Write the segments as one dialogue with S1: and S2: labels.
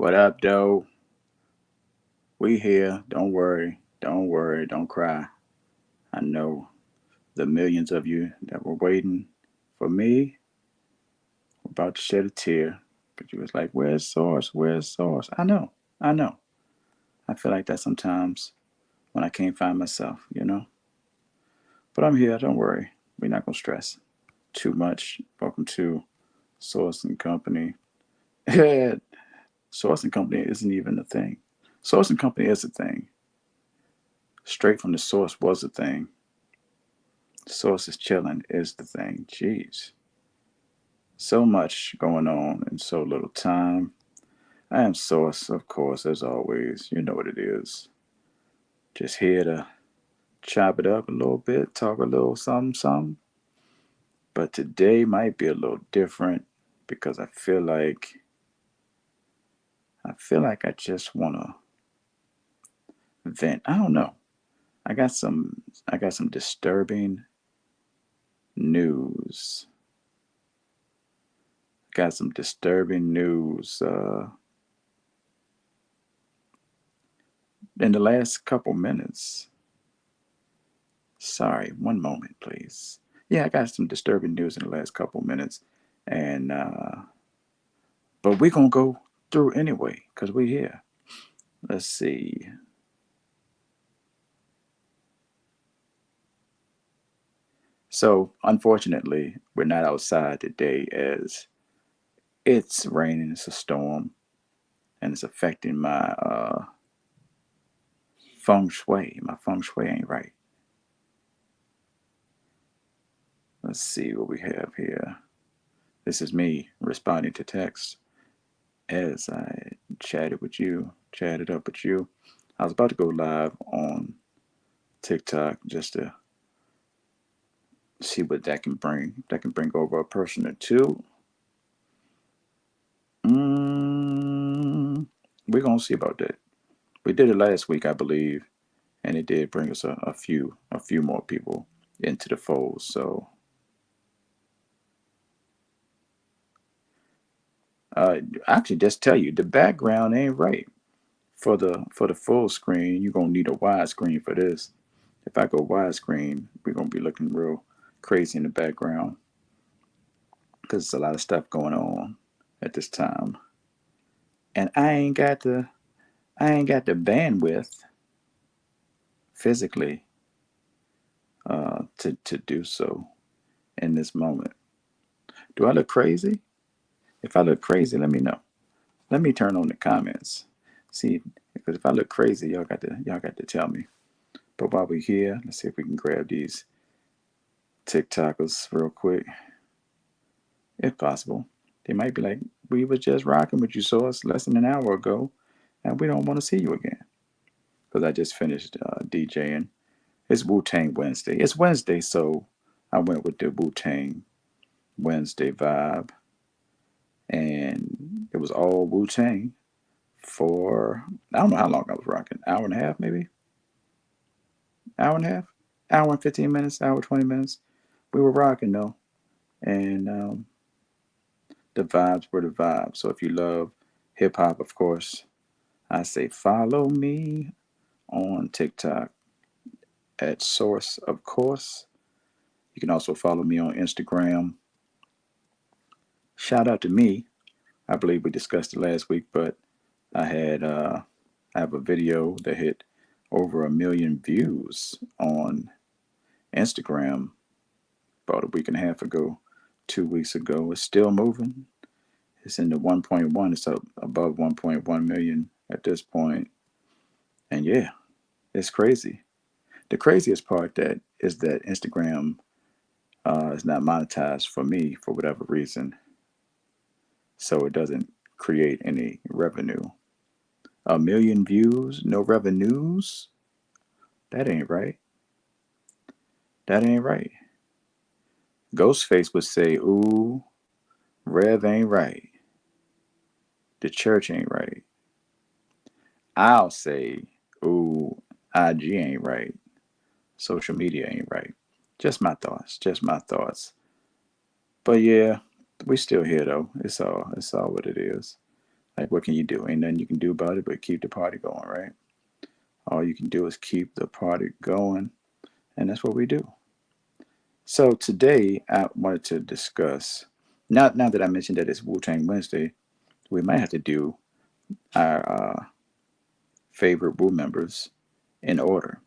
S1: What up, though? We here. Don't worry. Don't worry. Don't cry. I know the millions of you that were waiting for me were about to shed a tear. But you was like, where's Source? Where's Source? I know. I know. I feel like that sometimes when I can't find myself. But I'm here. Don't worry. We're not going to stress too much. Welcome to Source and Company. Source and Company isn't even a thing. Source and Company is a thing. Straight from the source was a thing. Source is chilling is the thing. Jeez. So much going on in so little time. I am Source, of course, as always. You know what it is. Just here to chop it up a little bit, talk a little something, something. But today might be a little different because I feel like I just wanna vent. I don't know. I got some disturbing news. Got some disturbing news. In the last couple minutes. Sorry, one moment, please. Yeah, I got some disturbing news in the last couple minutes, and but we're gonna go through anyway because we're here. Let's see. So, unfortunately, we're not outside today as it's raining. It's a storm, and it's affecting my feng shui. My feng shui ain't right. Let's see what we have here. This is me responding to text as I chatted up with you. I was about to go live on TikTok just to see what that can bring. That can bring over a person or two. Mm, we're gonna see about that. We did it last week, I believe, and it did bring us a few more people into the fold. So, actually, just tell you the background ain't right for the full screen. You're gonna need a wide screen for this. If I go widescreen, we're gonna be looking real crazy in the background because there's a lot of stuff going on at this time, and I ain't got the bandwidth physically to do so in this moment. Do I look crazy? If I look crazy, let me know. Let me turn on the comments. See, because if I look crazy, y'all got to tell me. But while we're here, let's see if we can grab these TikTokers real quick, if possible. They might be like, we were just rocking with you, Source, less than an hour ago, and we don't want to see you again. Because I just finished DJing. It's Wu Tang Wednesday. It's Wednesday, so I went with the Wu Tang Wednesday vibe, and it was all Wu Tang for I don't know how long I was rocking. Hour and a half, maybe. Hour and a half. Hour and 15 minutes. Hour 20 minutes. We were rocking though, and the vibes were the vibes. So if you love hip hop, of course, I say follow me on TikTok at Source, of course. You can also follow me on Instagram. Shout out to me. I believe we discussed it last week, but I had I have a video that hit over 1 million views on Instagram about a week and a half ago, 2 weeks ago. It's still moving. It's in the 1.1. It's up above 1.1 million at this point, and yeah, it's crazy. The craziest part that is that Instagram is not monetized for me for whatever reason, so it doesn't create any revenue. 1 million views, no revenues. That ain't right. That ain't right. Ghostface would say, "Ooh, Rev ain't right. The church ain't right." I'll say, "Ooh, IG ain't right. Social media ain't right." Just my thoughts. Just my thoughts. But yeah, we still here though. It's all what it is. Like, what can you do? Ain't nothing you can do about it but keep the party going, right? All you can do is keep the party going, and that's what we do. So today I wanted to discuss. Now that I mentioned that it's Wu Tang Wednesday, we might have to do our favorite Wu members in order.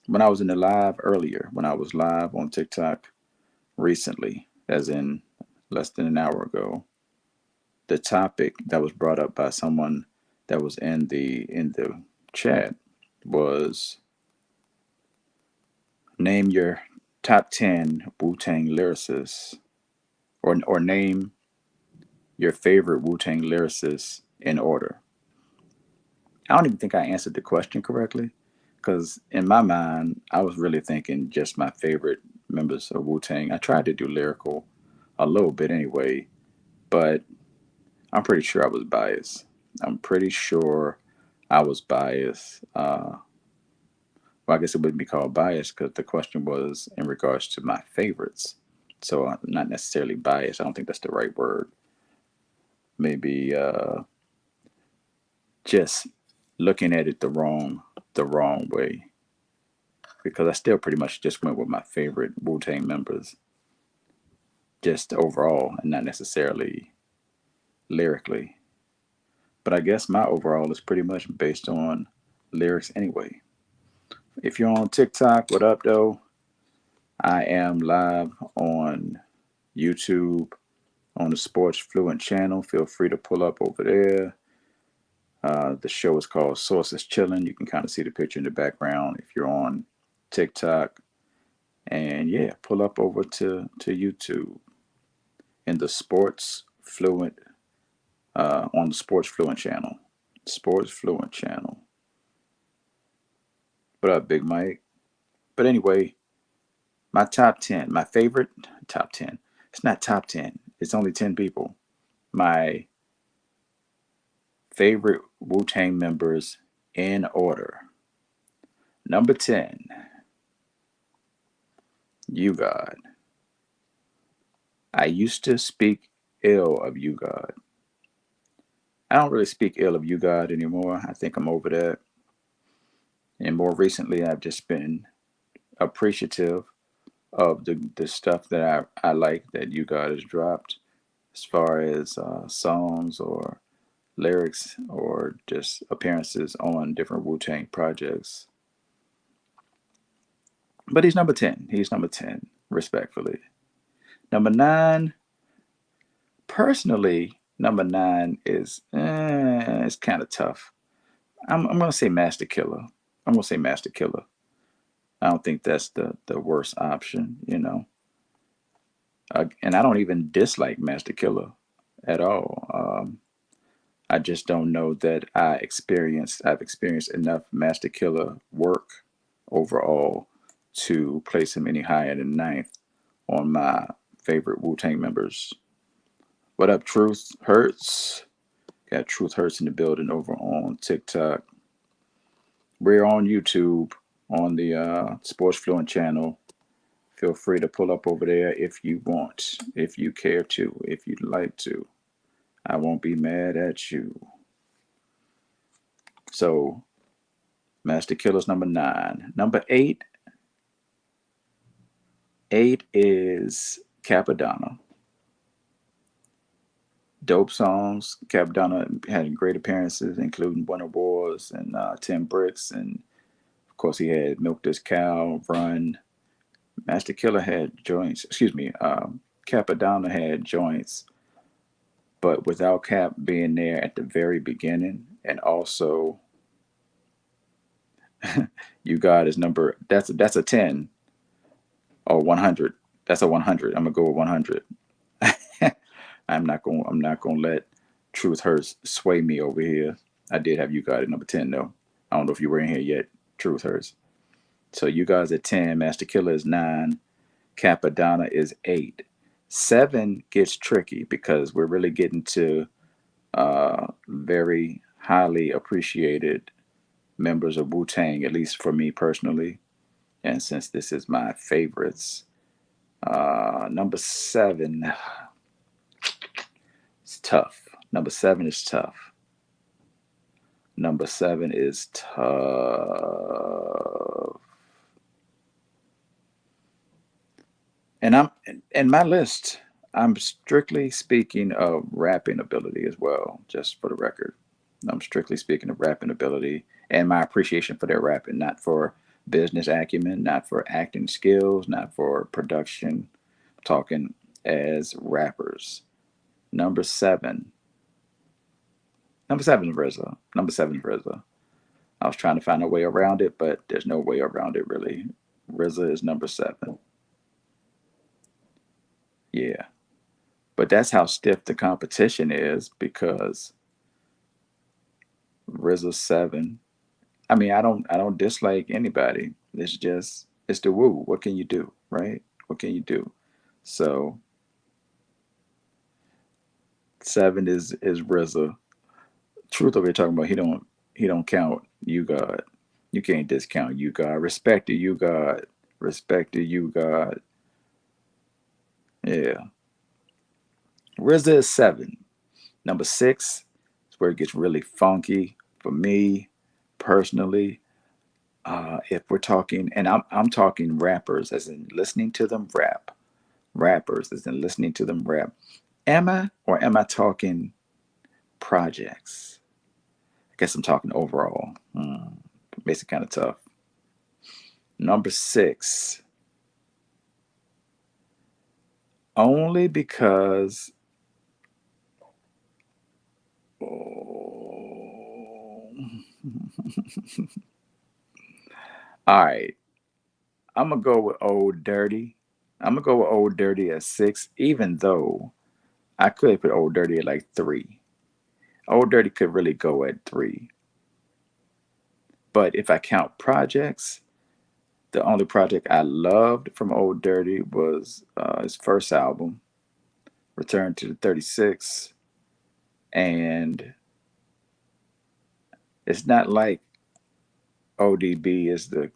S1: When I was in the live earlier, when I was live on TikTok recently, as in less than an hour ago, the topic that was brought up by someone that was in the chat was name your top 10 Wu-Tang lyricists, or name your favorite Wu-Tang lyricists in order. I don't even think I answered the question correctly, because in my mind I was really thinking just my favorite members of Wu-Tang. I tried to do lyrical a little bit anyway, but I'm pretty sure I was biased. I'm pretty sure I was biased. Well, I guess it wouldn't be called biased because the question was in regards to my favorites. So I'm not necessarily biased. I don't think that's the right word. Maybe just looking at it the wrong way, because I still pretty much just went with my favorite Wu Tang members, just overall, and not necessarily lyrically. But I guess my overall is pretty much based on lyrics anyway. If you're on TikTok, what up, though? I am live on YouTube on the Sports Fluent channel. Feel free to pull up over there. The show is called Sources Chillin. You can kind of see the picture in the background if you're on TikTok. And yeah, pull up over to YouTube in the Sports Fluent, on the Sports Fluent channel. Sports Fluent channel. What up, Big Mike? But anyway, my top 10, my favorite top 10. It's not top 10, it's only 10 people. My favorite Wu Tang members in order. Number 10, You God. I used to speak ill of You God. I don't really speak ill of You God anymore. I think I'm over that. And more recently, I've just been appreciative of the stuff that I like that You God has dropped, as far as songs or lyrics or just appearances on different Wu Tang projects. But he's number 10. He's number 10, respectfully. Number 9, personally, number 9 is, it's kind of tough. I'm going to say Master Killer. I'm going to say Master Killer. I don't think that's the worst option, you know. And I don't even dislike Master Killer at all. I just don't know that I've experienced enough Master Killer work overall to place him any higher than ninth on my favorite Wu Tang members. What up, Truth Hurts? Got Truth Hurts in the building over on TikTok. We're on YouTube on the Sports Fluent channel. Feel free to pull up over there if you want, if you care to, if you'd like to. I won't be mad at you. So, Master Killer's number 9. Number 8. 8 is Capadonna. Dope songs. Capadonna had great appearances, including Winter Wars and 10 Bricks. And of course, he had Milk This Cow, Run. Master Killer had joints. Excuse me. Capadonna had joints, but without Cap being there at the very beginning, and also You God is number. That's a 10 or 100. That's a 100. I'm gonna go with 100. I'm not gonna let Truth Hurts sway me over here. I did have You God at number 10 though. I don't know if you were in here yet. Truth Hurts. So You Guys at 10. Master Killer is 9. Capadonna is 8. 7 gets tricky because we're really getting to very highly appreciated members of Wu Tang, at least for me personally. And since this is my favorites, number 7, it's tough. Number 7 is tough. Number 7 is Tough. And I'm in my list, I'm strictly speaking of rapping ability as well, just for the record. I'm strictly speaking of rapping ability and my appreciation for their rapping, not for business acumen, not for acting skills, not for production, talking as rappers. Number seven. Number seven is RZA. Number seven is RZA. I was trying to find a way around it, but there's no way around it really. RZA is number seven. Yeah. But that's how stiff the competition is because RZA seven. I mean, I don't dislike anybody. It's just it's the woo. What can you do, right? What can you do? So seven is RZA. Truth over here talking about he don't count you God. You can't discount you God. Respect to you God. Respect to you God. Yeah. RZA is seven. Number six is where it gets really funky for me personally. If we're talking, and I'm talking rappers, as in listening to them rap, rappers, as in listening to them rap. Am I, or am I talking projects? I guess I'm talking overall. Makes it kind of tough. Number six, only because. Oh. All right, I'm gonna go with Old Dirty. I'm gonna go with Old Dirty at six, even though I could put Old Dirty at like three. Old Dirty could really go at three. But if I count projects, the only project I loved from Old Dirty was his first album, Return to the 36. And it's not like ODB is the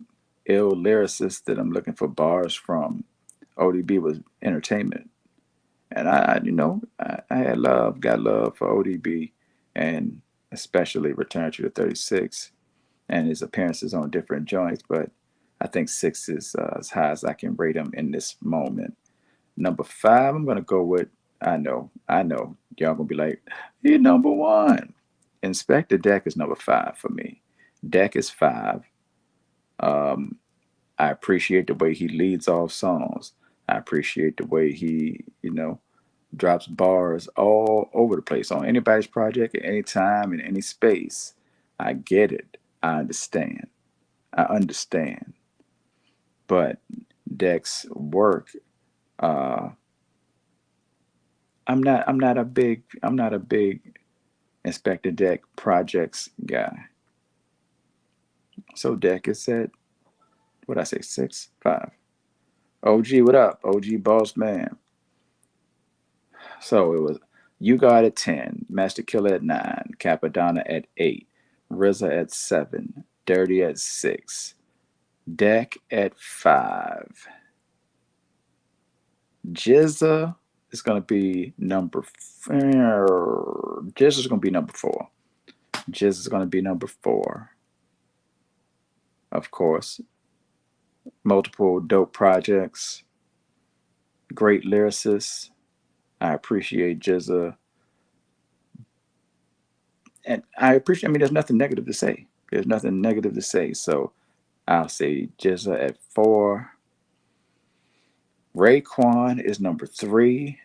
S1: ill lyricist that I'm looking for bars from. ODB was entertainment. And I had love, got love for ODB, and especially Return to the 36 and his appearances on different joints. But I think six is as high as I can rate him in this moment. Number five, I'm gonna go with. I know, y'all gonna be like, "You're number one." Inspector Deck is number five for me. Deck is five. Um, I appreciate the way he leads off songs. I appreciate the way he, drops bars all over the place on anybody's project at any time in any space. I get it. I understand. I understand. But Deck's work, uh, I'm not a big Inspector Deck projects guy. So Deck is at what I say, six, five. OG, what up? OG boss man. So it was You Got at 10, Master Killer at 9, Capadonna at 8, RZA at 7, Dirty at 6, Deck at 5. Jizza is going to be number Jizza is going to be number 4. Jizza is going to be number 4. Of course, multiple dope projects, great lyricists. I appreciate Jizza, and I mean, there's nothing negative to say. There's nothing negative to say. So I'll say Jizza at 4. Raekwon is number 3.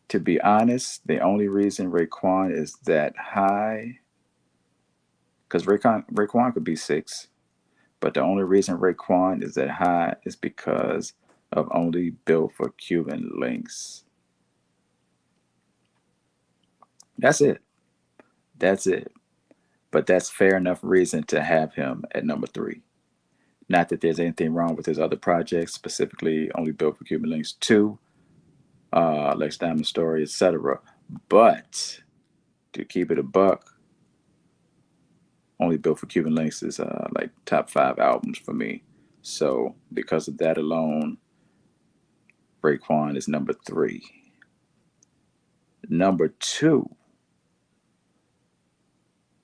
S1: To be honest, the only reason Raekwon is that high, because Raekwon could be 6, but the only reason Raekwon is that high is because of only built for Cuban links. That's it. That's it. But that's fair enough reason to have him at number 3. Not that there's anything wrong with his other projects, specifically Only Built for Cuban Links 2, Lex Diamond Story, etc. But to keep it a buck, Only Built for Cuban Links is like top 5 albums for me. So because of that alone, Raekwon is number 3. Number 2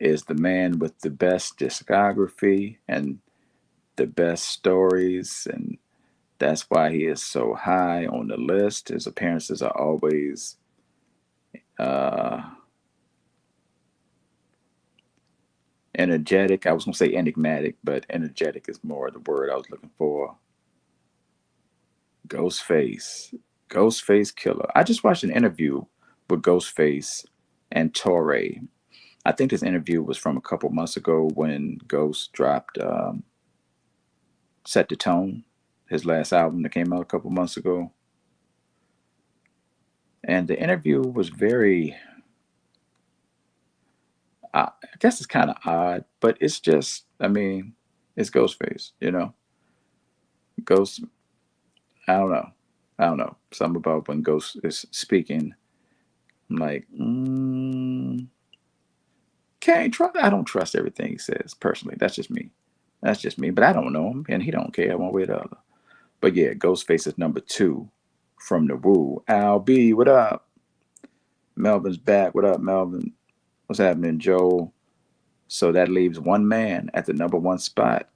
S1: is the man with the best discography and the best stories, and that's why he is so high on the list. His appearances are always uh, energetic. I was going to say enigmatic, but energetic is more the word I was looking for. Ghostface. Ghostface Killer. I just watched an interview with Ghostface and Torre. I think this interview was from a couple months ago when Ghost dropped Set the Tone, his last album that came out a couple months ago. And the interview was very, I guess it's kind of odd, but it's just, I mean, it's Ghostface, you know? Ghost, I don't know. I don't know. Something about when Ghost is speaking, I'm like, can't trust. I don't trust everything he says personally. That's just me. That's just me. But I don't know him, and he don't care one way or the other. But yeah, Ghostface is number 2 from the Woo. Al B, what up? Melvin's back. What up, Melvin? What's happening, Joe? So that leaves one man at the number 1 spot,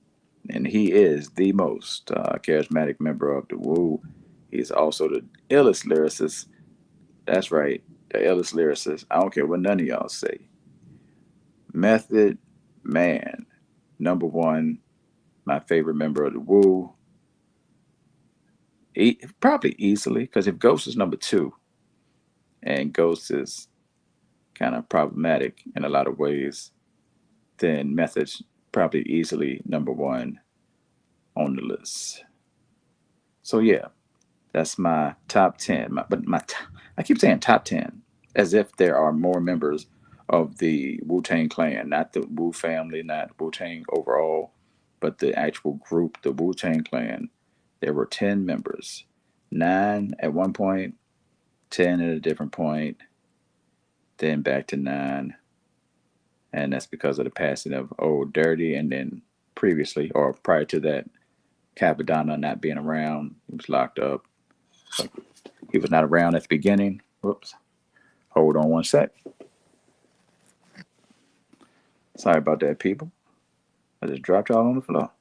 S1: and he is the most charismatic member of the Woo. He's also the illest lyricist. That's right, the illest lyricist. I don't care what none of y'all say. Method Man, number 1, my favorite member of the Woo. Probably easily, because if Ghost is number 2, and Ghost is kind of problematic in a lot of ways, then Method's probably easily number 1 on the list. So yeah, that's my top 10. I keep saying top 10 as if there are more members of the Wu Tang Clan, not the Wu family, not Wu Tang overall, but the actual group, the Wu Tang Clan. There were 10 members, 9 at one point, 10 at a different point, then back to 9. And that's because of the passing of Old Dirty, and then previously or prior to that, Capadonna not being around. He was locked up. So he was not around at the beginning. Whoops. Hold on one sec. Sorry about that, people. I just dropped y'all on the floor.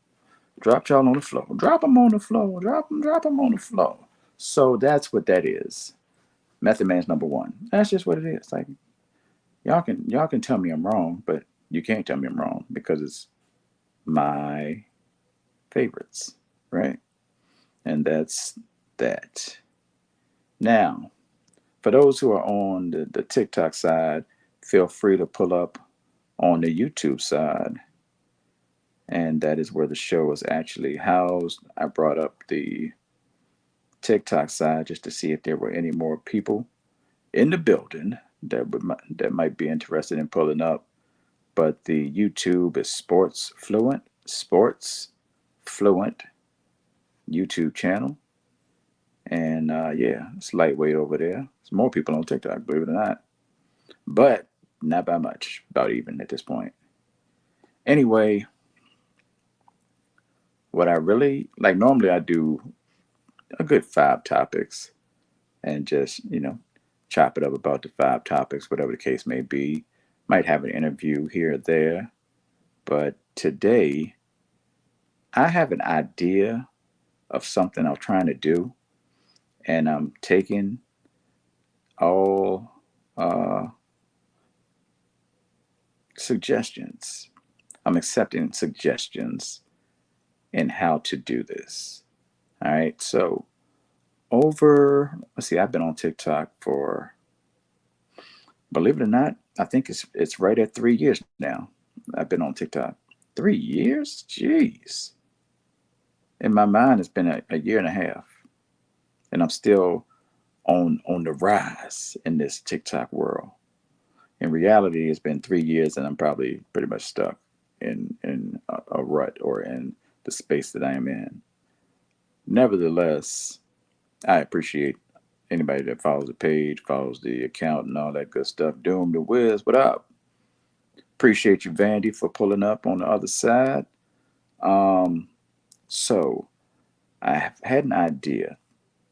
S1: Dropped y'all on the floor. Drop them on the floor. Drop them on the floor. So that's what that is. Method Man's number 1. That's just what it is. Like y'all can tell me I'm wrong, but you can't tell me I'm wrong because it's my favorites, right? And that's that. Now, for those who are on the TikTok side, feel free to pull up on the YouTube side. And that is where the show is actually housed. I brought up the TikTok side just to see if there were any more people in the building that might be interested in pulling up. But the YouTube is Sports Fluent YouTube channel. And yeah, it's lightweight over there. There's more people on TikTok, believe it or not. But not by much, about even at this point. Anyway, what I really like, normally I do a good 5 topics and just, chop it up about the 5 topics, whatever the case may be. Might have an interview here or there. But today, I have an idea of something I'm trying to do, and I'm taking all suggestions. I'm accepting suggestions in how to do this. All right. So let's see, I've been on TikTok for, believe it or not, I think it's right at 3 years now. I've been on TikTok. 3 years? Jeez. In my mind, it's been a year and a half, and I'm still on the rise in this TikTok world. In reality, it's been 3 years, and I'm probably pretty much stuck in a rut or in the space that I am in. Nevertheless, I appreciate anybody that follows the page, follows the account, and all that good stuff. Doom the Wiz, what up? Appreciate you, Vandy, for pulling up on the other side. So I have had an idea.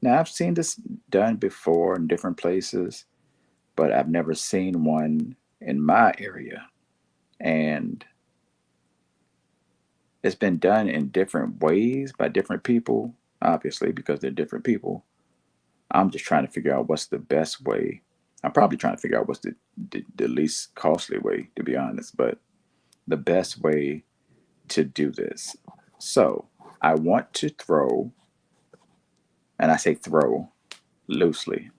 S1: Now, I've seen this done before in different places, but I've never seen one in my area. And it's been done in different ways by different people, obviously, because they're different people. I'm just trying to figure out what's the best way. I'm probably trying to figure out what's the least costly way, to be honest, but the best way to do this. So I want to throw, and I say throw loosely,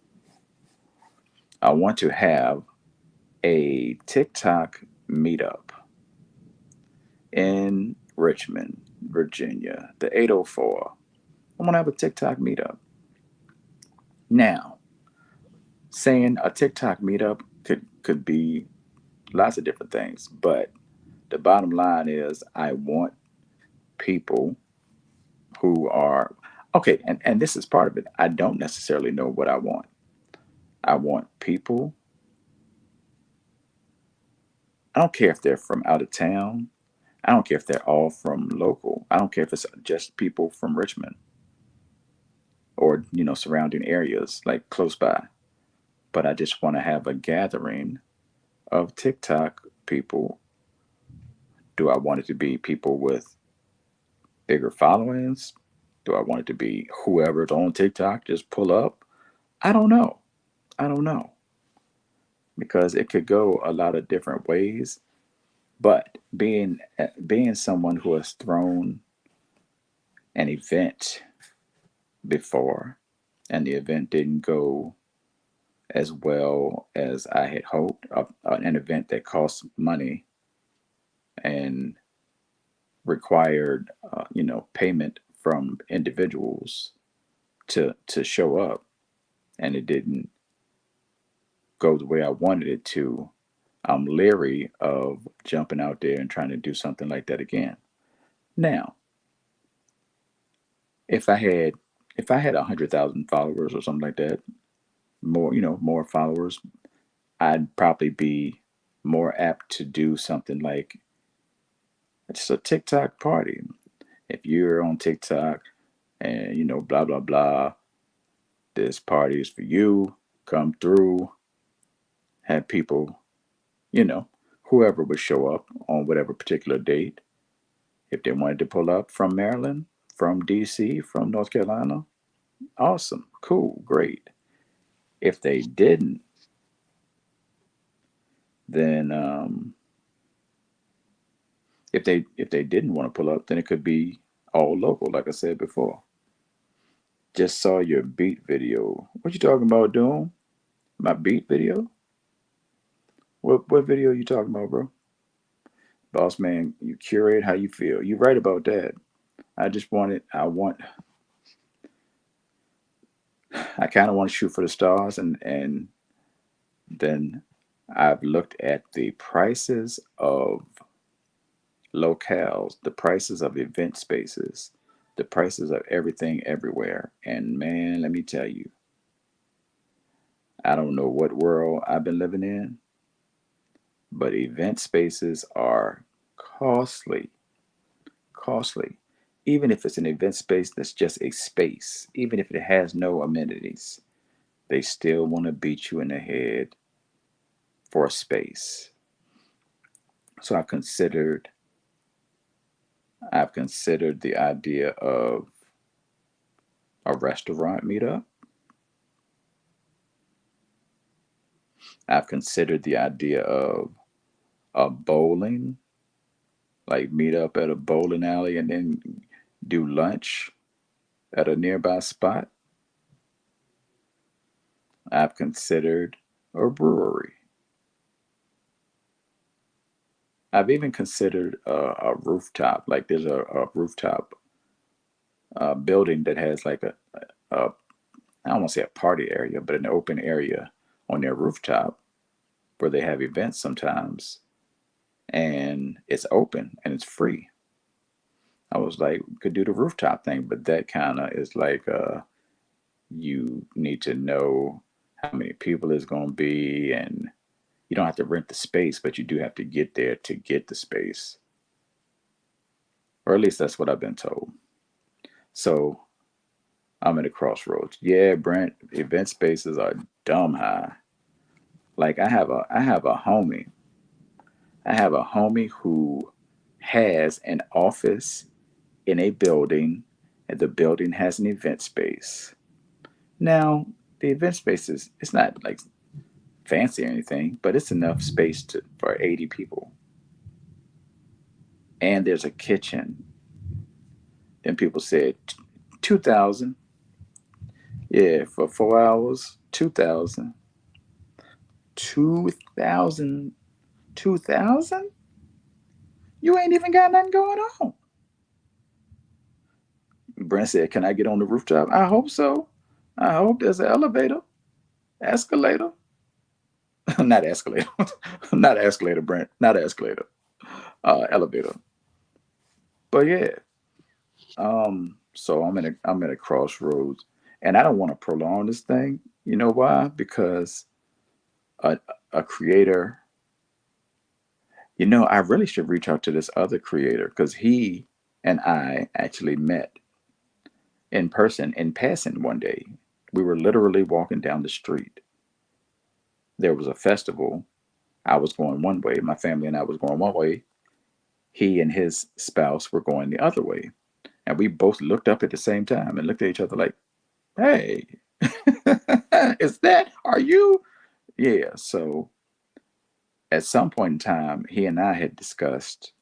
S1: I want to have a TikTok meetup in Richmond, Virginia, the 804. I want to have a TikTok meetup. Now, saying a TikTok meetup could be lots of different things, but the bottom line is I want people who are okay, and this is part of it. I don't necessarily know what I want. I want people, I don't care if they're from out of town. I don't care if they're all from local. I don't care if it's just people from Richmond or, surrounding areas like close by. But I just want to have a gathering of TikTok people. Do I want it to be people with bigger followings? Do I want it to be whoever's on TikTok just pull up? I don't know. I don't know because it could go a lot of different ways. But being someone who has thrown an event before and the event didn't go as well as I had hoped, an event that cost money and required payment from individuals to show up, and it didn't go the way I wanted it to. I'm leery of jumping out there and trying to do something like that again. Now, if I had if I had 100,000 followers or something like that, more followers, I'd probably be more apt to do something like it's a TikTok party. If you're on TikTok and blah blah blah, this party is for you. Come through. Have people, you know, whoever would show up on whatever particular date. If they wanted to pull up from Maryland, from DC, from North Carolina, awesome, cool, great. If they didn't, then if they didn't want to pull up, then it could be all local, like I said before. Just saw your beat video. What you talking about, doing? My beat video? What video you talking about, bro? Boss man, you curate how you feel. You right about that. I kind of want to shoot for the stars, and then I've looked at the prices of locales, the prices of event spaces, the prices of everything everywhere. And man, let me tell you, I don't know what world I've been living in, but event spaces are costly, costly. Even if it's an event space that's just a space, even if it has no amenities, they still want to beat you in the head for a space. So I've considered the idea of a restaurant meetup. I've considered the idea of a bowling, like meet up at a bowling alley and then do lunch at a nearby spot. I've considered a brewery. I've even considered a rooftop. Like there's a rooftop building that has like a I don't want to say a party area, but an open area on their rooftop where they have events sometimes, and it's open and it's free. I was like, we could do the rooftop thing, but that kind of is like you need to know how many people it's going to be, and you don't have to rent the space, but you do have to get there to get the space, or at least that's what I've been told. So I'm at a crossroads. Yeah, Brent, event spaces are dumb high. Like I have a homie. I have a homie who has an office in a building, and the building has an event space. Now, the event space is it's not like fancy or anything, but it's enough space for 80 people. And there's a kitchen. Then people said 2,000. Yeah, for 4 hours, 2,000. 2,000. 2,000? You ain't even got nothing going on. Brent said, "Can I get on the rooftop?" I hope so. I hope there's an elevator, escalator. Not escalator. Not escalator, Brent. Not escalator. Elevator. But yeah. So I'm at a crossroads, and I don't want to prolong this thing. You know why? Because a a creator. I really should reach out to this other creator because he and I actually met in person in passing one day. We were literally walking down the street. There was a festival. I was going one way. My family and I was going one way. He and his spouse were going the other way. And we both looked up at the same time and looked at each other like, hey, is that, are you? Yeah. So at some point in time, he and I had discussed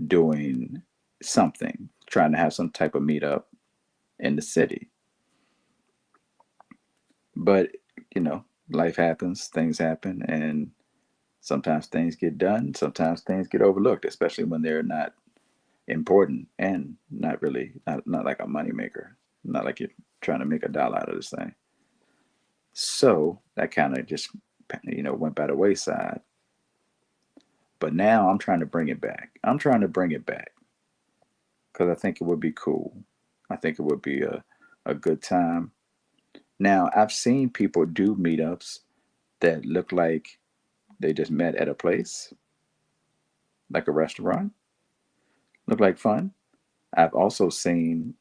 S1: doing something, trying to have some type of meetup in the city. But, you know, life happens, things happen, and sometimes things get done, sometimes things get overlooked, especially when they're not important and not really, not like a moneymaker, not like you're trying to make a dollar out of this thing. So that kind of just, went by the wayside. But now I'm trying to bring it back. I'm trying to bring it back because I think it would be cool. I think it would be a good time. Now, I've seen people do meetups that look like they just met at a place, like a restaurant, look like fun. I've also seen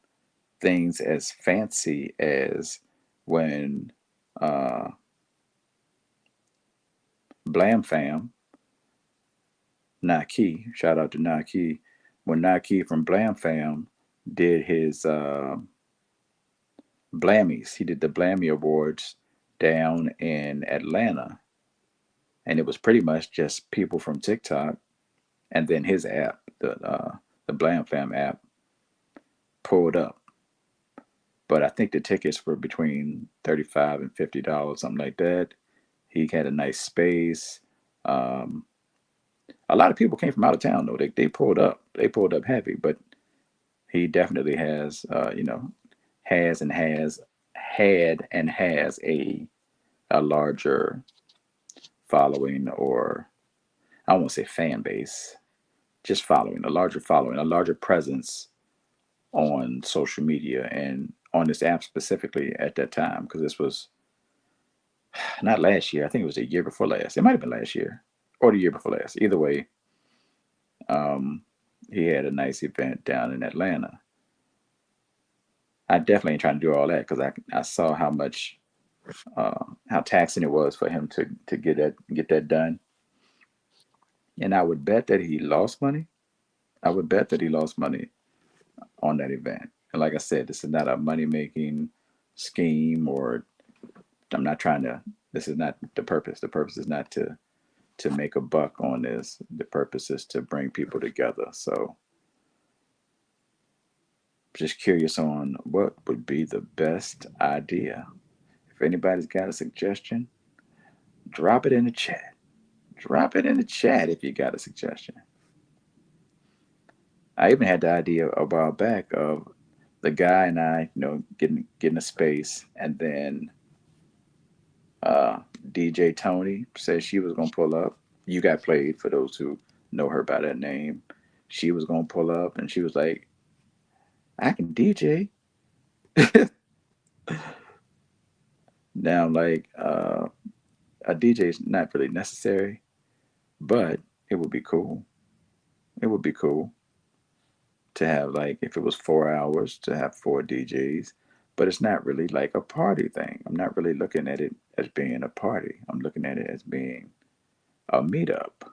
S1: things as fancy as when uh, Blam Fam, Naki, shout out to Naki, when Naki from Blam Fam did his Blammies, he did the Blammy Awards down in Atlanta. And it was pretty much just people from TikTok and then his app, the Blam Fam app, pulled up. But I think the tickets were between $35 and $50, something like that. He had a nice space. Um, a lot of people came from out of town though. They pulled up. They pulled up heavy, but he definitely has, has and has had and has a larger following, or I won't say fan base, just following, a larger following, a larger presence on social media and on this app specifically at that time, because this was not last year. I think it was the year before last. It might have been last year or the year before last. Either way, um, he had a nice event down in Atlanta. I definitely ain't trying to do all that because I saw how much how taxing it was for him to get that done, and I would bet that he lost money. I would bet that he lost money on that event. And like I said, this is not a money making scheme, or I'm not trying to. This is not the purpose. The purpose is not to make a buck on this. The purpose is to bring people together. So just curious on what would be the best idea. If anybody's got a suggestion, drop it in the chat. Drop it in the chat if you got a suggestion. I even had the idea a while back of the guy and I, getting a space, and then uh, DJ Tony said she was gonna pull up. You got played for those who know her by that name. She was gonna pull up, and she was like, "I can DJ." Now, like, a DJ is not really necessary, but it would be cool. It would be cool to have, like, if it was 4 hours, to have four DJs. But it's not really like a party thing. I'm not really looking at it as being a party. I'm looking at it as being a meetup.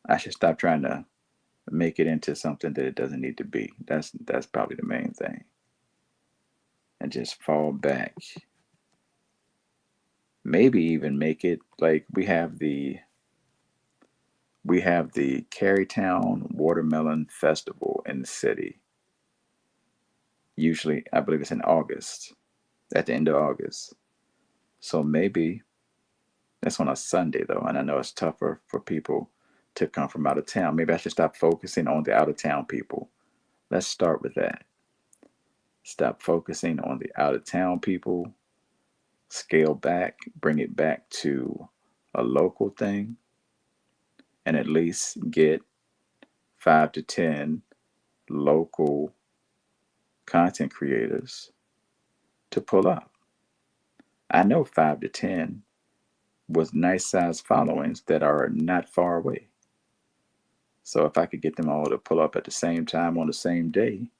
S1: I should stop trying to make it into something that it doesn't need to be. That's probably the main thing. And just fall back. Maybe even make it like we have the Carytown Watermelon Festival in the city. Usually, I believe it's in August, at the end of August. So maybe that's on a Sunday though, and I know it's tougher for people to come from out of town. Maybe I should stop focusing on the out of town people. Let's start with that. Stop focusing on the out of town people, scale back, bring it back to a local thing, and at least get 5 to 10 local content creators to pull up. I know 5 to 10 with nice sized followings that are not far away. So if I could get them all to pull up at the same time on the same day,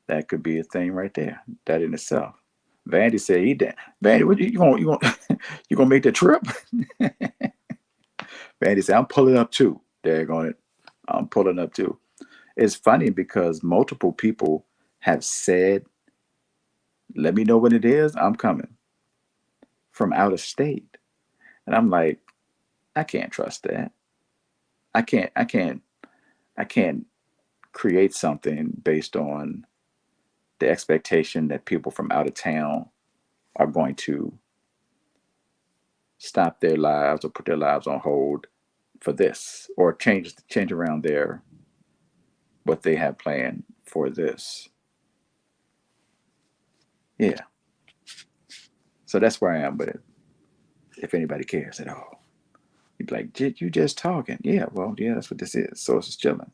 S1: that could be a thing right there. That in itself. Vandy said he did. Vandy, what you gonna you gonna make the trip? Vandy said I'm pulling up too. They're on it. I'm pulling up too. It's funny because multiple people have said, "Let me know when it is. I'm coming from out of state," and I'm like, I can't trust that. I can't. I can't. I can't create something based on the expectation that people from out of town are going to stop their lives or put their lives on hold for this or change around their what they have planned for this. Yeah. So that's where I am with it. If anybody cares at all. You'd be like, "Jit, you just talking." Yeah, well, yeah, that's what this is. Source is chilling.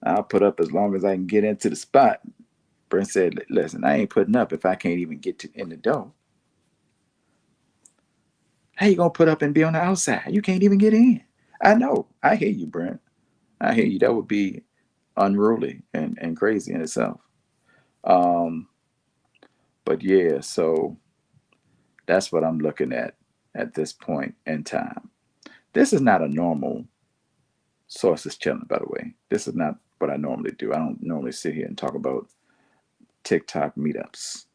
S1: I'll put up as long as I can get into the spot. Brent said, "Listen, I ain't putting up if I can't even get to in the door. How you gonna put up and be on the outside? You can't even get in." I know. I hear you, Brent. I hear you. That would be unruly and crazy in itself. Um, but yeah, so that's what I'm looking at this point in time. This is not a normal sources chilling, by the way. This is not what I normally do. I don't normally sit here and talk about TikTok meetups.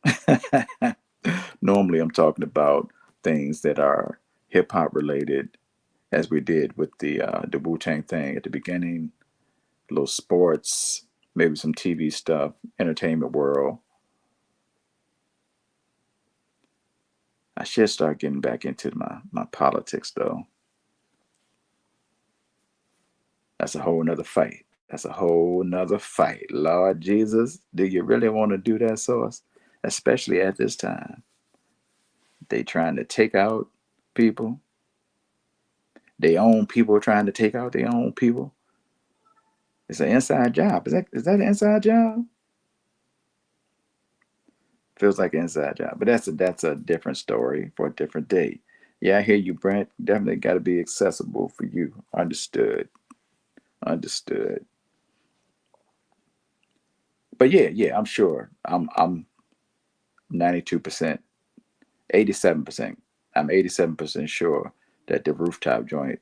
S1: Normally, I'm talking about things that are hip hop related, as we did with the Wu Tang thing at the beginning. A little sports, maybe some TV stuff, entertainment world. I should start getting back into my politics though. That's a whole nother fight. That's a whole nother fight. Lord Jesus, do you really want to do that, Source? Especially at this time. They trying to take out people. They own people trying to take out their own people. It's an inside job. Is that an inside job? Feels like an inside job. But that's a different story for a different day. Yeah, I hear you, Brent. Definitely got to be accessible for you. Understood. Understood. But yeah, yeah, I'm sure. I'm 92%, 87%. I'm 87% sure that the rooftop joint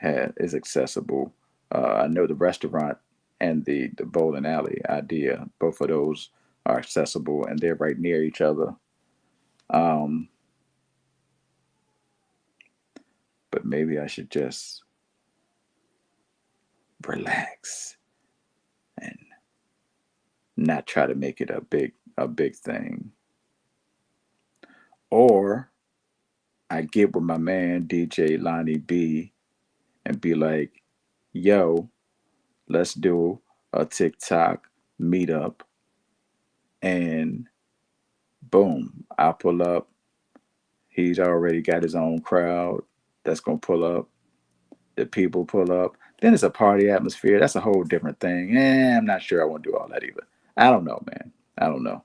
S1: is accessible. I know the restaurant and the bowling alley idea, both of those are accessible and they're right near each other. Um, but maybe I should just relax and not try to make it a big thing. Or I get with my man DJ Lonnie B and be like, "Yo, let's do a TikTok meetup," and boom, I pull up. He's already got his own crowd that's gonna pull up. The people pull up. Then it's a party atmosphere. That's a whole different thing. I'm not sure I want to do all that either. I don't know, man. I don't know.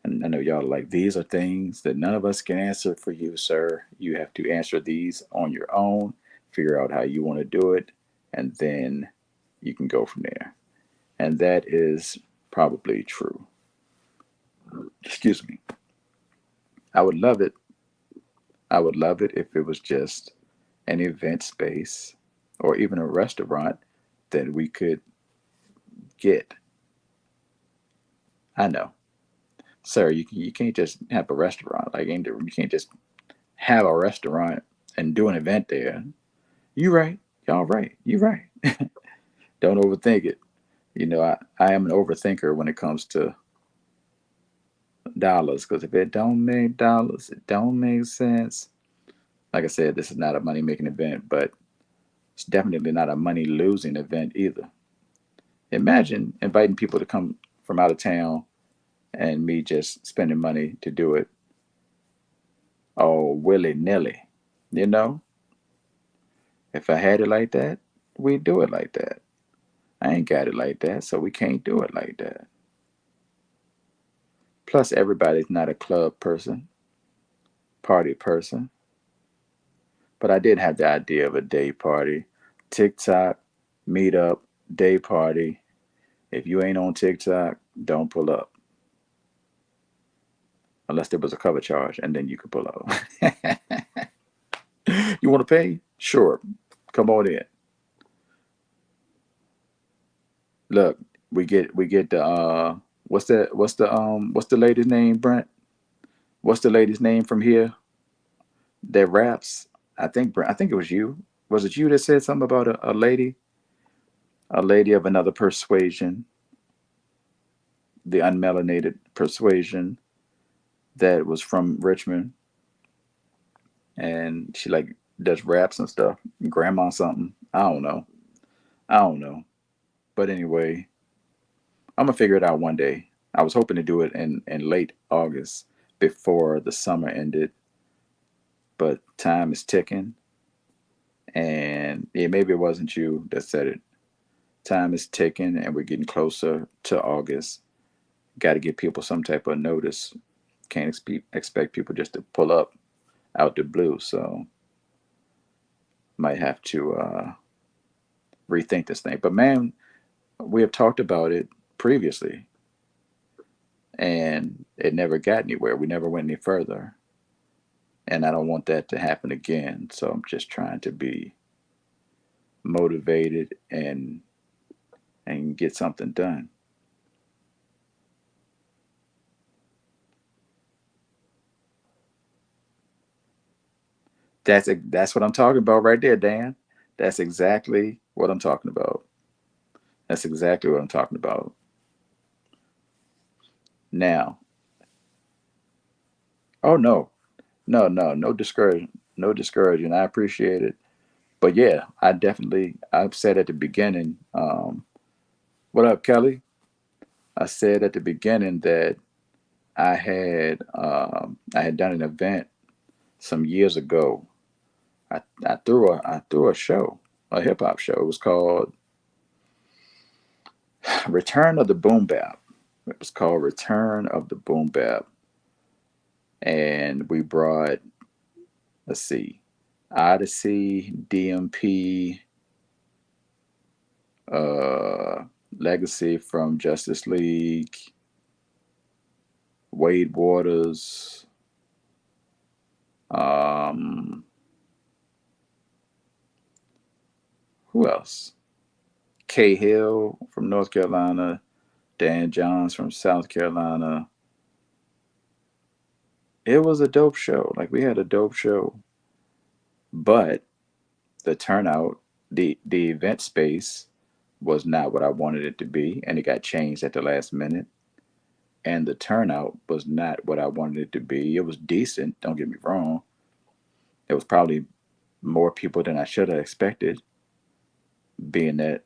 S1: And I know y'all are like, these are things that none of us can answer for you, sir. You have to answer these on your own, figure out how you want to do it, and then you can go from there. And that is probably true. Excuse me. I would love it. I would love it if it was just an event space or even a restaurant that we could get. I know, sir, you can't just have a restaurant. Like, you can't just have a restaurant and do an event there. You right. Y'all right. You right. Don't overthink it. I am an overthinker when it comes to dollars, because if it don't make dollars, it don't make sense. Like I said, this is not a money making event, but it's definitely not a money losing event either. Imagine inviting people to come from out of town and me just spending money to do it all willy nilly. You know, if I had it like that, we'd do it like that. I ain't got it like that, so we can't do it like that. Plus, everybody's not a club person, party person. But I did have the idea of a day party. TikTok, meetup, day party. If you ain't on TikTok, don't pull up. Unless there was a cover charge, and then you could pull up. You want to pay? Sure. Come on in. Look, we get the what's the lady's name, Brent? What's the lady's name from here that raps? I think it was you. Was it you that said something about a lady of another persuasion, the unmelanated persuasion that was from Richmond, and she like does raps and stuff. Grandma something. I don't know. I don't know. But anyway, I'm gonna figure it out one day. I was hoping to do it in late August before the summer ended, but time is ticking, and yeah, maybe it wasn't you that said it. Time is ticking, and we're getting closer to August. Got to give people some type of notice. Can't expect people just to pull up out the blue. So might have to rethink this thing. But man, we have talked about it previously, and it never got anywhere. We never went any further, and I don't want that to happen again. So I'm just trying to be motivated and get something done. That's what I'm talking about right there, Dan. That's exactly what I'm talking about. That's exactly what I'm talking about. Now, oh no, no discouragement, no discouraging. I appreciate it, but yeah, I've said at the beginning. What up, Kelly? I said at the beginning that I had done an event some years ago. I threw a show, a hip hop show. It was called Return of the Boom Bap. It was called Return of the Boom Bap, and we brought, let's see, Odyssey, DMP, uh, Legacy from Justice League, Wade Waters, um, who else? K Hill from North Carolina, Dan Johns from South Carolina. It was a dope show. Like, we had a dope show, but the turnout, the event space was not what I wanted it to be, and it got changed at the last minute. And the turnout was not what I wanted it to be. It was decent, don't get me wrong. It was probably more people than I should have expected, being that,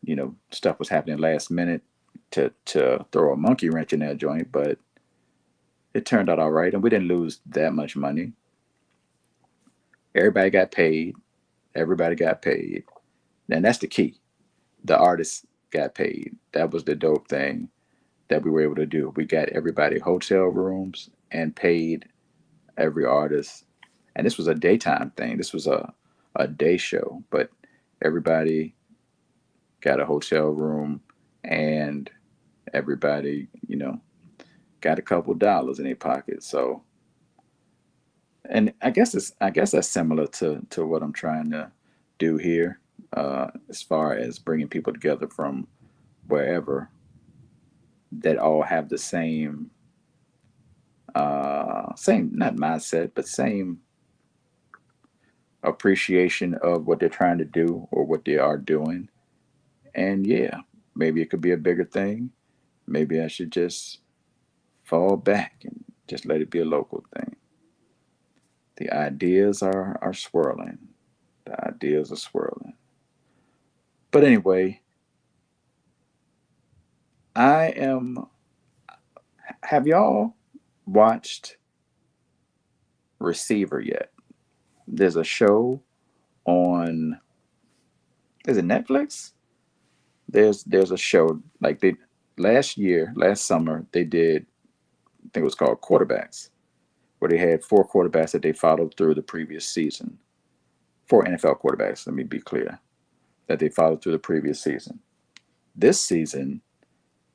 S1: stuff was happening last minute to throw a monkey wrench in that joint, but it turned out all right, and we didn't lose that much money. Everybody got paid. Everybody got paid. And that's the key. The artists got paid. That was the dope thing that we were able to do. We got everybody hotel rooms and paid every artist. And this was a daytime thing. This was a day show, but everybody got a hotel room, and everybody, got a couple dollars in their pocket. So, and I guess that's similar to what I'm trying to do here, as far as bringing people together from wherever that all have the same not mindset, but same appreciation of what they're trying to do or what they are doing. And yeah, maybe it could be a bigger thing. Maybe I should just fall back and just let it be a local thing. The ideas are swirling. The ideas are swirling. But anyway, I am. Have y'all watched Receiver yet? There's a show on. Is it Netflix? There's a show like they last summer they did. I think it was called Quarterbacks, where they had four quarterbacks that they followed through the previous season. Four NFL quarterbacks. Let me be clear that they followed through the previous season. This season,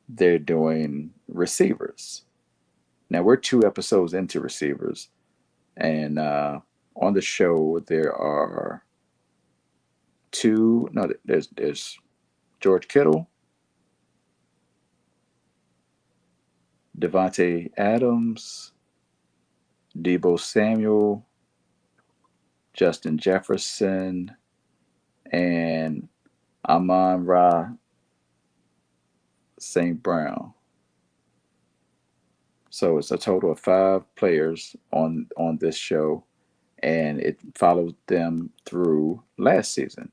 S1: they're doing receivers. Now we're two episodes into receivers, and on the show there are two. No, there's George Kittle, Devontae Adams, Debo Samuel, Justin Jefferson, and Amon Ra St. Brown. So it's a total of five players on this show, and it followed them through last season.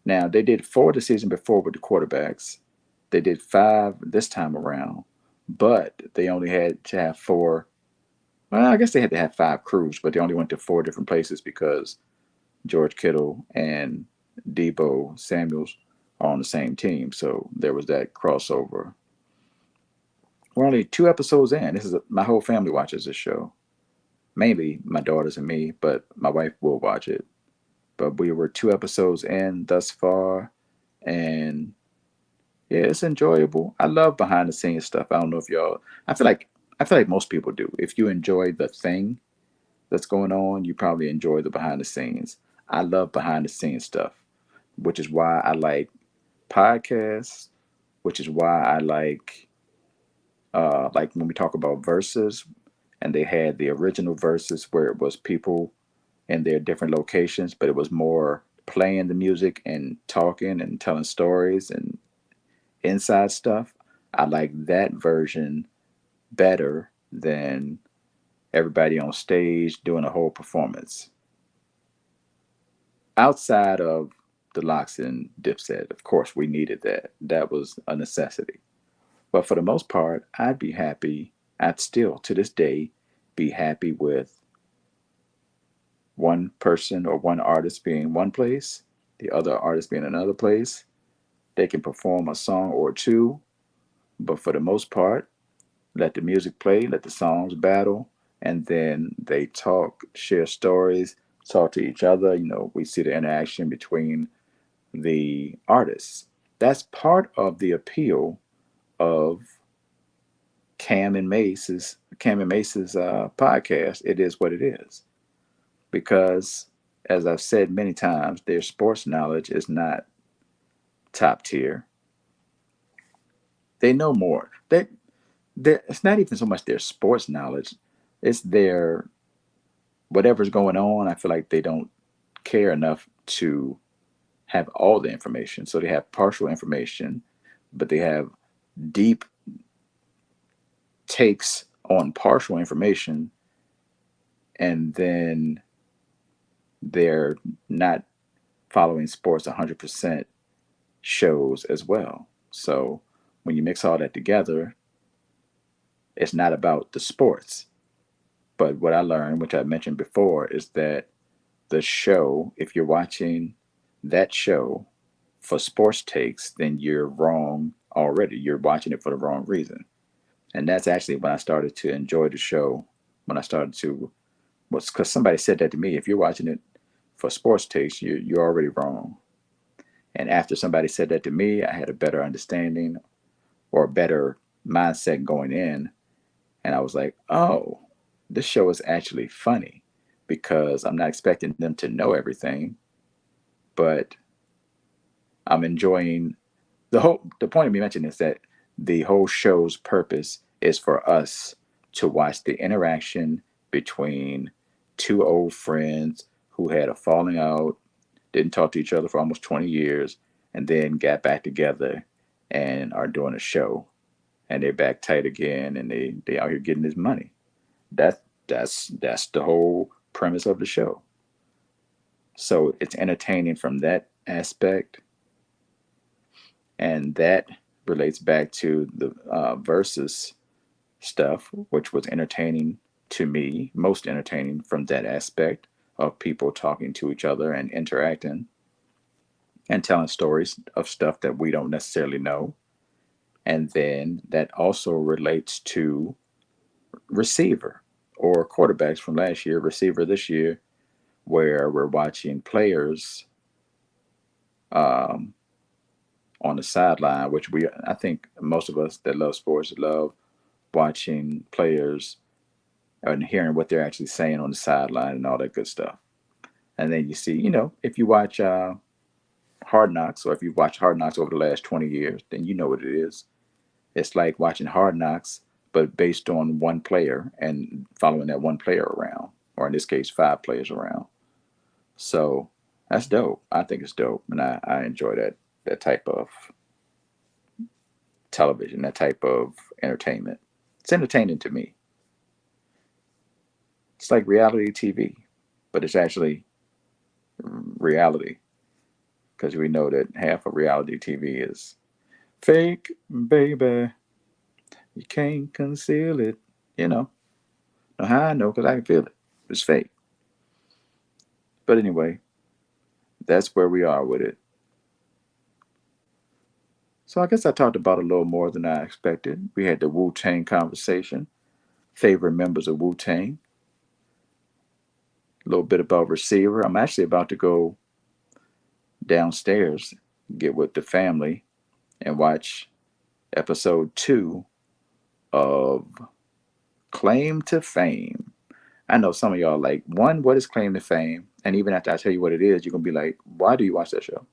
S1: Now they did four the season before with the quarterbacks. They did five this time around, but they only had to have four. Well, I guess they had to have five crews, but they only went to four different places because George Kittle and Debo Samuels are on the same team. So there was that crossover. We're only two episodes in. My whole family watches this show. Mainly my daughters and me, but my wife will watch it. But we were two episodes in thus far, and yeah, it's enjoyable. I love behind the scenes stuff. I don't know if y'all. I feel like most people do. If you enjoy the thing that's going on, you probably enjoy the behind the scenes. I love behind the scenes stuff, which is why I like podcasts, which is why I like when we talk about verses, and they had the original verses where it was people in their different locations, but it was more playing the music and talking and telling stories and inside stuff. I like that version better than everybody on stage doing a whole performance. Outside of the Locks and Dipset, of course, we needed that. That was a necessity. But for the most part, I'd still, to this day, be happy with one person or one artist being one place, the other artist being another place. They can perform a song or two, but for the most part, let the music play, let the songs battle, and then they talk, share stories, talk to each other. We see the interaction between the artists. That's part of the appeal of Cam and Mace's podcast. It is what it is because, as I've said many times, their sports knowledge is not top tier. They know more. It's not even so much their sports knowledge; it's their whatever's going on. I feel like they don't care enough to have all the information, so they have partial information, but they have deep takes on partial information, and then they're not following sports 100% shows as well. So when you mix all that together, it's not about the sports. But what I learned, which I mentioned before, is that the show, if you're watching that show for sports takes, then you're wrong already. You're watching it for the wrong reason. And that's actually when I started to enjoy the show. When I started to, was because somebody said that to me. If you're watching it for sports takes, you're already wrong. And after somebody said that to me, I had a better understanding or a better mindset going in. And I was like, oh, this show is actually funny because I'm not expecting them to know everything, but I'm enjoying the point of me mentioning is that the whole show's purpose is for us to watch the interaction between two old friends who had a falling out, didn't talk to each other for almost 20 years, and then got back together and are doing a show. And they're back tight again, and they out here getting this money. That that's the whole premise of the show. So it's entertaining from that aspect, and that relates back to the versus stuff, which was entertaining to me, most entertaining from that aspect of people talking to each other and interacting and telling stories of stuff that we don't necessarily know. And then that also relates to receiver or quarterbacks from last year, receiver this year, where we're watching players um, on the sideline, which I think most of us that love sports love watching players and hearing what they're actually saying on the sideline and all that good stuff. And then you see, if you watch Hard Knocks, or if you've watched Hard Knocks over the last 20 years, then you know what it is. It's like watching Hard Knocks, but based on one player and following that one player around, or in this case, five players around. So that's dope. I think it's dope, and I enjoy that type of television, that type of entertainment. It's entertaining to me. It's like reality TV, but it's actually reality because we know that half of reality TV is fake, baby. You can't conceal it. You know how I know because I can feel it. It's fake. But anyway, that's where we are with it. So I guess I talked about a little more than I expected. We had the Wu Tang conversation, favorite members of Wu Tang, a little bit about receiver. I'm actually about to go downstairs, get with the family, and watch episode 2 of Claim to Fame. I know some of y'all like, one, what is Claim to Fame? And even after I tell you what it is, you're going to be like, why do you watch that show?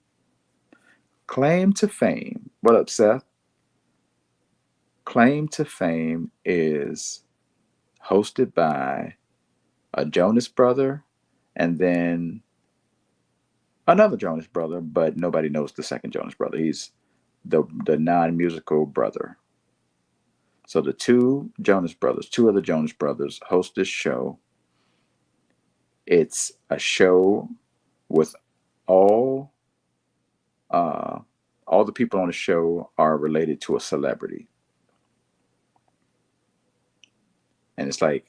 S1: Claim to Fame. What up, Seth? Claim to Fame is hosted by a Jonas brother and then another Jonas brother, but nobody knows the second Jonas brother. He's the non-musical brother. So the two other Jonas brothers host this show. It's a show with all uh, all the people on the show are related to a celebrity, and it's like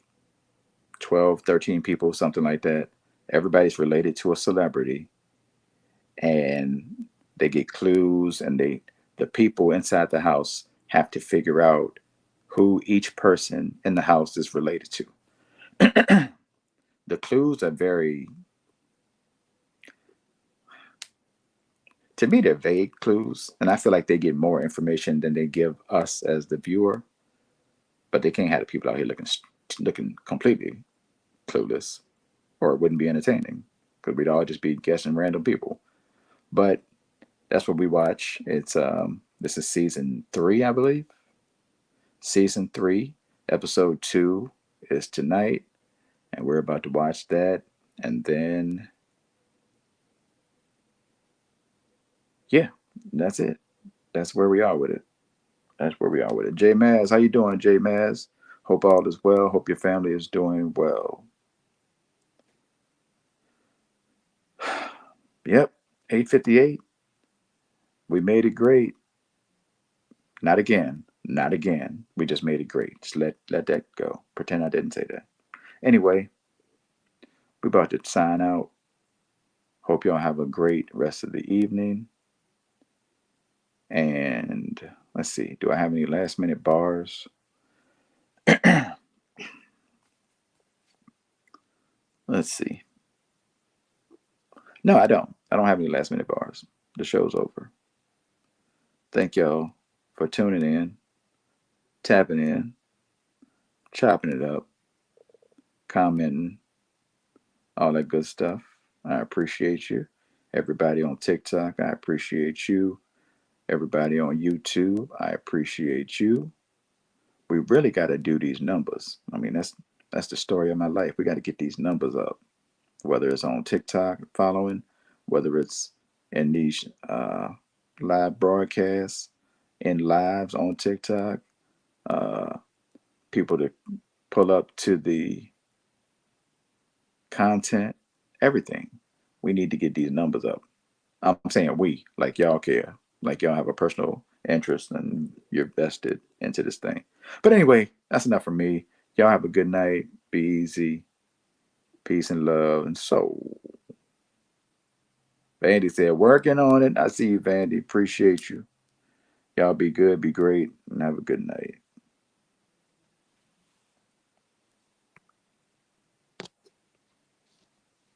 S1: 12, 13 people, something like that. Everybody's related to a celebrity, and they get clues, and the people inside the house have to figure out who each person in the house is related to. The clues are very, to me, they're vague clues, and I feel like they get more information than they give us as the viewer. But they can't have the people out here looking completely clueless, or it wouldn't be entertaining because we'd all just be guessing random people. But that's what we watch. It's this is season 3, I believe. Season 3, episode 2 is tonight, and we're about to watch that, and then yeah, that's it. That's where we are with it. That's where we are with it. J Maz, how you doing, J Maz? Hope all is well. Hope your family is doing well. Yep, 8:58. We made it great. Not again. Not again. We just made it great. Just let that go. Pretend I didn't say that. Anyway, we about to sign out. Hope y'all have a great rest of the evening. And let's see. Do I have any last minute bars? Let's see. No, I don't. I don't have any last minute bars. The show's over. Thank y'all for tuning in, tapping in, chopping it up, commenting, all that good stuff. I appreciate you. Everybody on TikTok, I appreciate you. Everybody on YouTube, I appreciate you. We really got to do these numbers. I mean, that's the story of my life. We got to get these numbers up. Whether it's on TikTok following, whether it's in these live broadcasts, in lives on TikTok, uh, people to pull up to the content, everything. We need to get these numbers up. I'm saying we, like y'all care, like y'all have a personal interest and you're vested into this thing. But anyway, that's enough for me. Y'all have a good night. Be easy. Peace and love and soul. Vandy said, working on it. I see you, Vandy. Appreciate you. Y'all be good, be great, and have a good night.